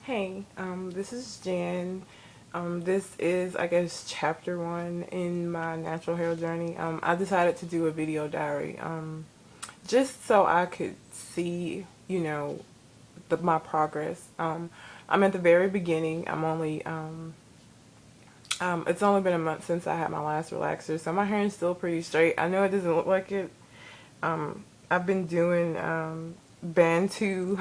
Hey, this is Jan. This is, I guess, chapter one in my natural hair journey. I decided to do a video diary, just so I could see, my progress. I'm at the very beginning. It's only been a month since I had my last relaxer, so my hair is still pretty straight. I know it doesn't look like it. I've been doing, Bantu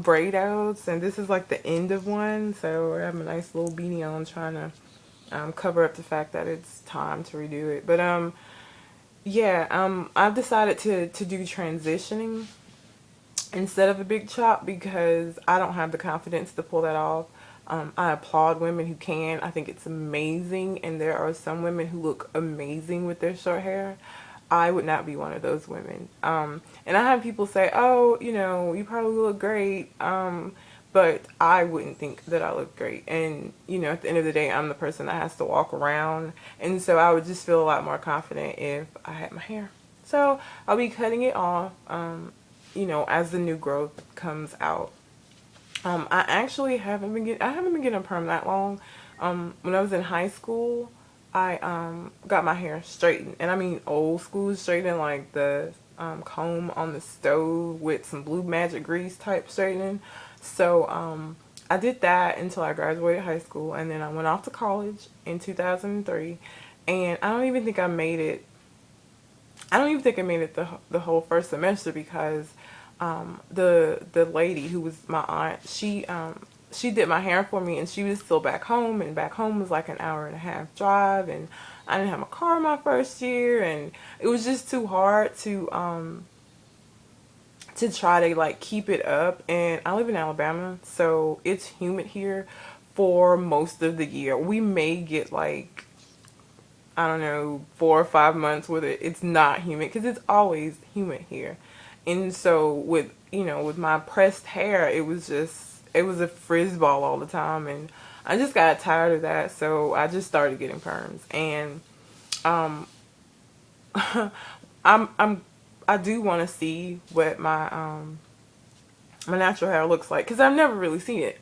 braid outs, and this is like the end of one, so I have a nice little beanie on trying to cover up the fact that it's time to redo it. But yeah, I've decided to do transitioning instead of a big chop because I don't have the confidence to pull that off. I applaud women who can. I think it's amazing, and there are some women who look amazing with their short hair. I would not be one of those women. And I have people say, "Oh, you probably look great," but I wouldn't think that I look great. And at the end of the day, I'm the person that has to walk around, and so I would just feel a lot more confident if I had my hair. So I'll be cutting it off, as the new growth comes out. I actually I haven't been getting a perm that long. When I was in high school, I got my hair straightened, and I mean old school straightening, like the comb on the stove with some blue magic grease type straightening. So I did that until I graduated high school, and then I went off to college in 2003, and I don't even think I made it. I don't even think I made it the whole first semester because the lady who was my aunt, she did my hair for me, and she was still back home, and back home was like an hour and a half drive, and I didn't have a car my first year, and it was just too hard to try to like keep it up. And I live in Alabama, so it's humid here for most of the year. We may get like, I don't know, 4 or 5 months with it's not humid because it's always humid here. And so with my pressed hair, it was a frizz ball all the time, and I just got tired of that, so I just started getting perms. And um I'm I do want to see what my natural hair looks like because I've never really seen it.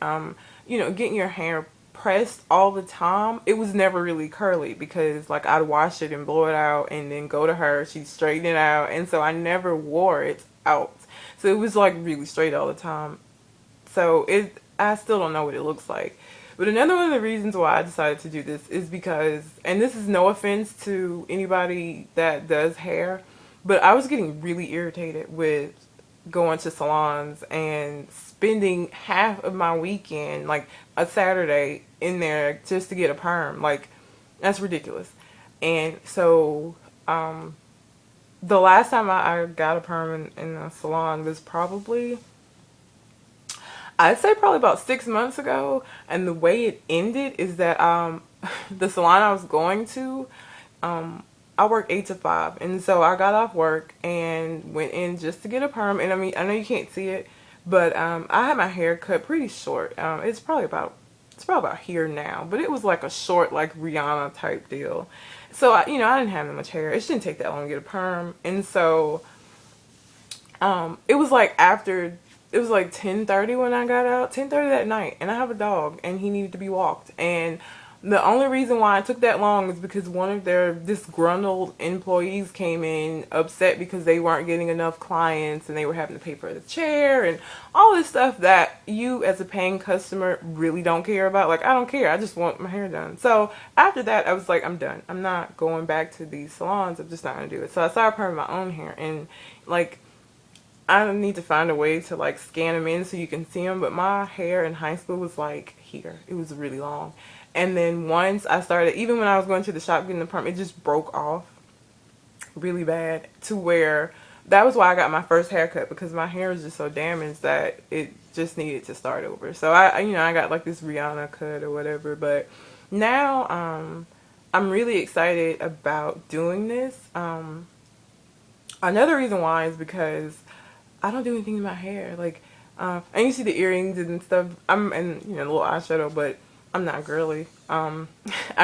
Getting your hair pressed all the time, it was never really curly because like I'd wash it and blow it out and then go to her, she'd straighten it out, and so I never wore it out. So it was like really straight all the time. So I still don't know what it looks like. But another one of the reasons why I decided to do this is because, and this is no offense to anybody that does hair, but I was getting really irritated with going to salons and spending half of my weekend, like a Saturday, in there just to get a perm. Like, that's ridiculous. And so, the last time I got a perm in a salon was probably, I'd say probably about 6 months ago. And the way it ended is that the salon I was going to, I work 8 to 5, and so I got off work and went in just to get a perm. And I mean, I know you can't see it, but I had my hair cut pretty short. It's probably about here now, but it was like a short, like Rihanna type deal. So I didn't have that much hair. It didn't take that long to get a perm, and so it was like after, it was like 10:30 when I got out, 10:30 that night, and I have a dog and he needed to be walked. And the only reason why it took that long is because one of their disgruntled employees came in upset because they weren't getting enough clients and they were having to pay for the chair and all this stuff that you as a paying customer really don't care about. Like, I don't care. I just want my hair done. So after that, I was like, I'm done. I'm not going back to these salons. I'm just not going to do it. So I started perming my own hair, and like, I need to find a way to like scan them in so you can see them. But my hair in high school was like here. It was really long. And then once I started, even when I was going to the shop getting the perm, it just broke off really bad to where that was why I got my first haircut, because my hair was just so damaged that it just needed to start over. So I got like this Rihanna cut or whatever. But now I'm really excited about doing this. Another reason why is because I don't do anything to my hair. Like, and you see the earrings and stuff. And the little eyeshadow, but I'm not girly. I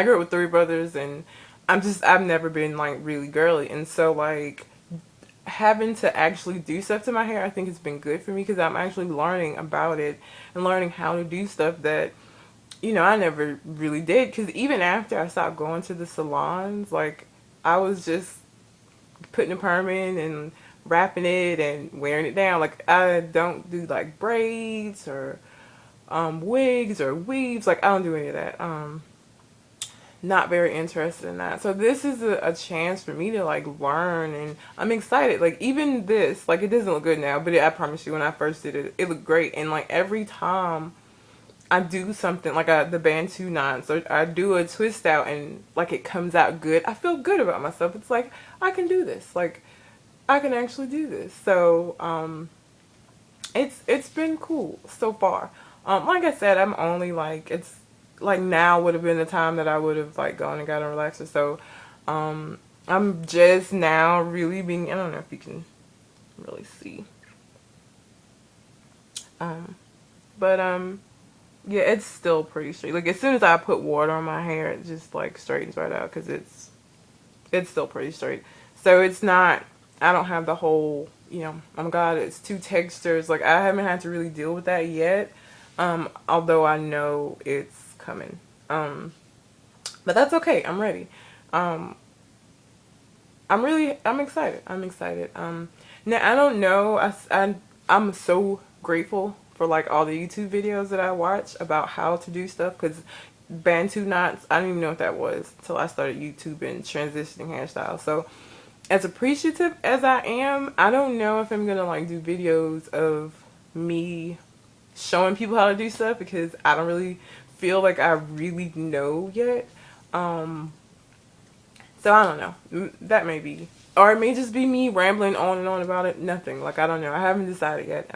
grew up with three brothers, and I've never been like really girly, and so like having to actually do stuff to my hair, I think it's been good for me because I'm actually learning about it and learning how to do stuff that, I never really did. Because even after I stopped going to the salons, like, I was just putting a perm in and wrapping it and wearing it down. Like, I don't do like braids or wigs or weaves. Like, I don't do any of that. Not very interested in that. So this is a chance for me to like learn, and I'm excited. Like, even this, like, it doesn't look good now, but I promise you, when I first did it, it looked great. And like every time I do something like the Bantu knots, or I do a twist out and like it comes out good, I feel good about myself. It's like, I can do this. Like, I can actually do this. So it's been cool so far. Like I said, I'm only like, it's like now would have been the time that I would have like gone and got a relaxer. So I'm just now really being, I don't know if you can really see. But yeah, it's still pretty straight. Like, as soon as I put water on my hair, it just like straightens right out because it's still pretty straight. So it's not, I don't have the whole, oh my God, it's two textures. Like, I haven't had to really deal with that yet. Although I know it's coming. But that's okay. I'm ready. I'm excited. I'm excited. Now I don't know. I'm so grateful for like all the YouTube videos that I watch about how to do stuff, because Bantu knots, I didn't even know what that was until I started YouTube and transitioning hairstyles. So as appreciative as I am, I don't know if I'm gonna like do videos of me showing people how to do stuff, because I don't really feel like I really know yet. So I don't know. That may be, or it may just be me rambling on and on about it. Nothing. Like, I don't know. I haven't decided yet.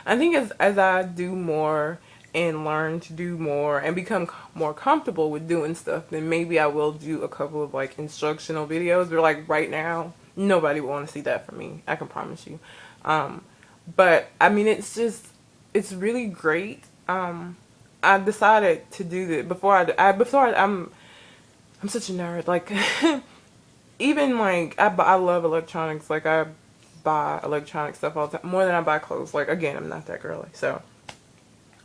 I think as I do more and learn to do more and become more comfortable with doing stuff, then maybe I will do a couple of like instructional videos. But like right now, nobody will want to see that from me. I can promise you. But I mean, it's really great. I decided to do that I'm such a nerd. Like, even like I love electronics. Like, I buy electronic stuff all the time, more than I buy clothes. Like, again, I'm not that girly. So,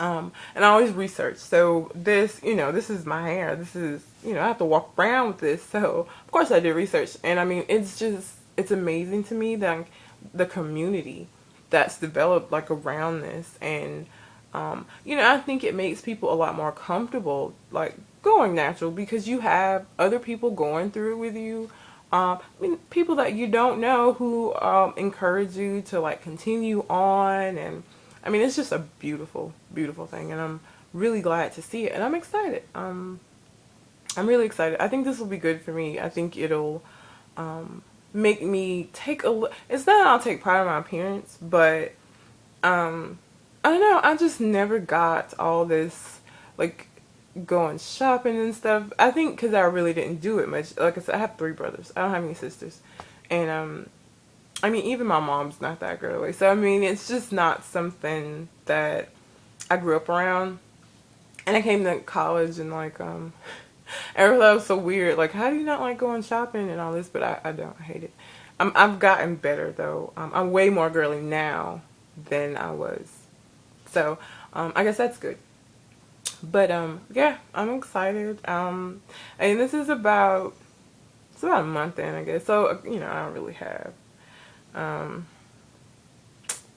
and I always research. So this, this is my hair. This is, I have to walk around with this. So of course I did research, and I mean, it's amazing to me that the community that's developed like around this, and I think it makes people a lot more comfortable, like, going natural, because you have other people going through it with you. I mean, people that you don't know who encourage you to like continue on, and I mean, it's just a beautiful, beautiful thing, and I'm really glad to see it, and I'm excited. I'm really excited. I think this will be good for me. I think it'll make me take it's not that I'll take pride in my appearance, but I don't know, I just never got all this, like, going shopping and stuff. I think because I really didn't do it much. Like I said, I have 3 brothers. I don't have any sisters. And, I mean, even my mom's not that girly. So, I mean, it's just not something that I grew up around. And I came to college and, like, everything was so weird. Like, how do you not like going shopping and all this? But I don't. I hate it. I've gotten better, though. I'm way more girly now than I was. So, I guess that's good. But, yeah, I'm excited. And this is it's about a month in, I guess. So, I don't really have,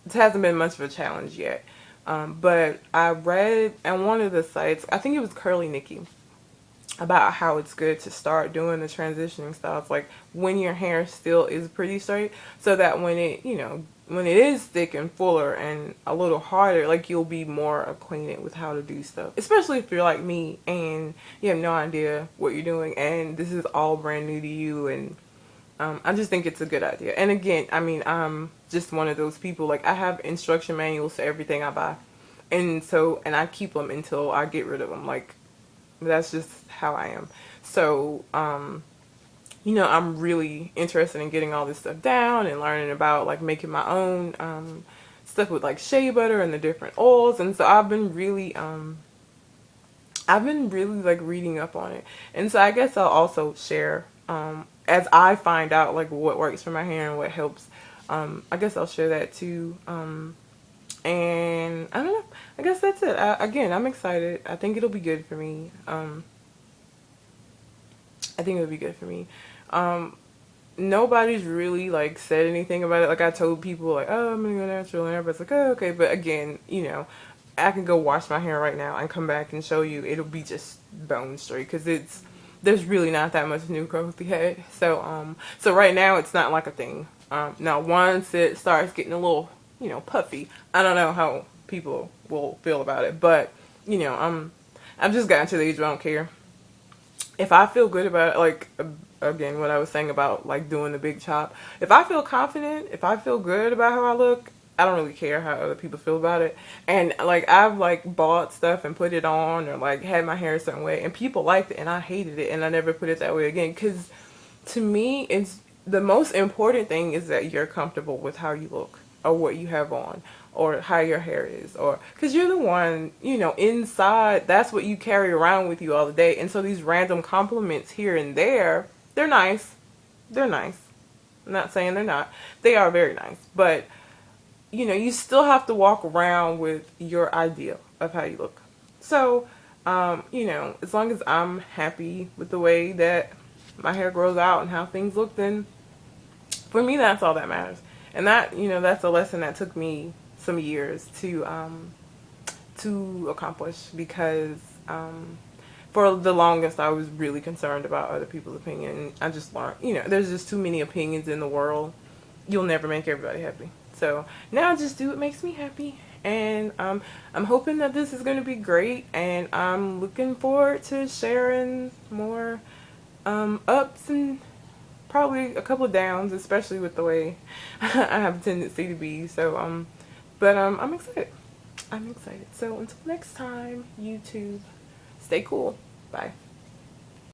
it hasn't been much of a challenge yet. But I read on one of the sites, I think it was Curly Nikki, about how it's good to start doing the transitioning styles, like, when your hair still is pretty straight, so that when it is thick and fuller and a little harder, like, you'll be more acquainted with how to do stuff. Especially if you're like me and you have no idea what you're doing and this is all brand new to you, and I just think it's a good idea. And again, I mean, I'm just one of those people, like, I have instruction manuals to everything I buy, and I keep them until I get rid of them. Like, that's just how I am. So, I'm really interested in getting all this stuff down and learning about, like, making my own stuff with, like, shea butter and the different oils. And so I've been really like reading up on it. And so I guess I'll also share as I find out, like, what works for my hair and what helps I guess I'll share that too. And I don't know. I guess that's it. Again, I'm excited. I think it'll be good for me. I think it'll be good for me. Nobody's really like said anything about it. Like I told people like, oh, I'm gonna go natural, and everybody's like, oh, okay. But again, I can go wash my hair right now and come back and show you. It'll be just bone straight because there's really not that much new growth yet. So right now it's not like a thing. Now once it starts getting a little, puffy, I don't know how people will feel about it. But I've just gotten to the age where I don't care. If I feel good about it, like again, what I was saying about like doing the big chop. If I feel confident, if I feel good about how I look, I don't really care how other people feel about it. And like I've like bought stuff and put it on or like had my hair a certain way and people liked it and I hated it and I never put it that way again because to me it's the most important thing is that you're comfortable with how you look or what you have on or how your hair is or because you're the one inside, that's what you carry around with you all the day. And so these random compliments here and there, they're nice. I'm not saying they're not. They are very nice, but you still have to walk around with your idea of how you look. So, as long as I'm happy with the way that my hair grows out and how things look, then for me, that's all that matters. And that, that's a lesson that took me some years to accomplish because, for the longest, I was really concerned about other people's opinion. I just learned, there's just too many opinions in the world. You'll never make everybody happy. So now I just do what makes me happy. And I'm hoping that this is going to be great. And I'm looking forward to sharing more ups and probably a couple of downs, especially with the way I have a tendency to be. So, but I'm excited. I'm excited. So until next time, YouTube, stay cool. Bye.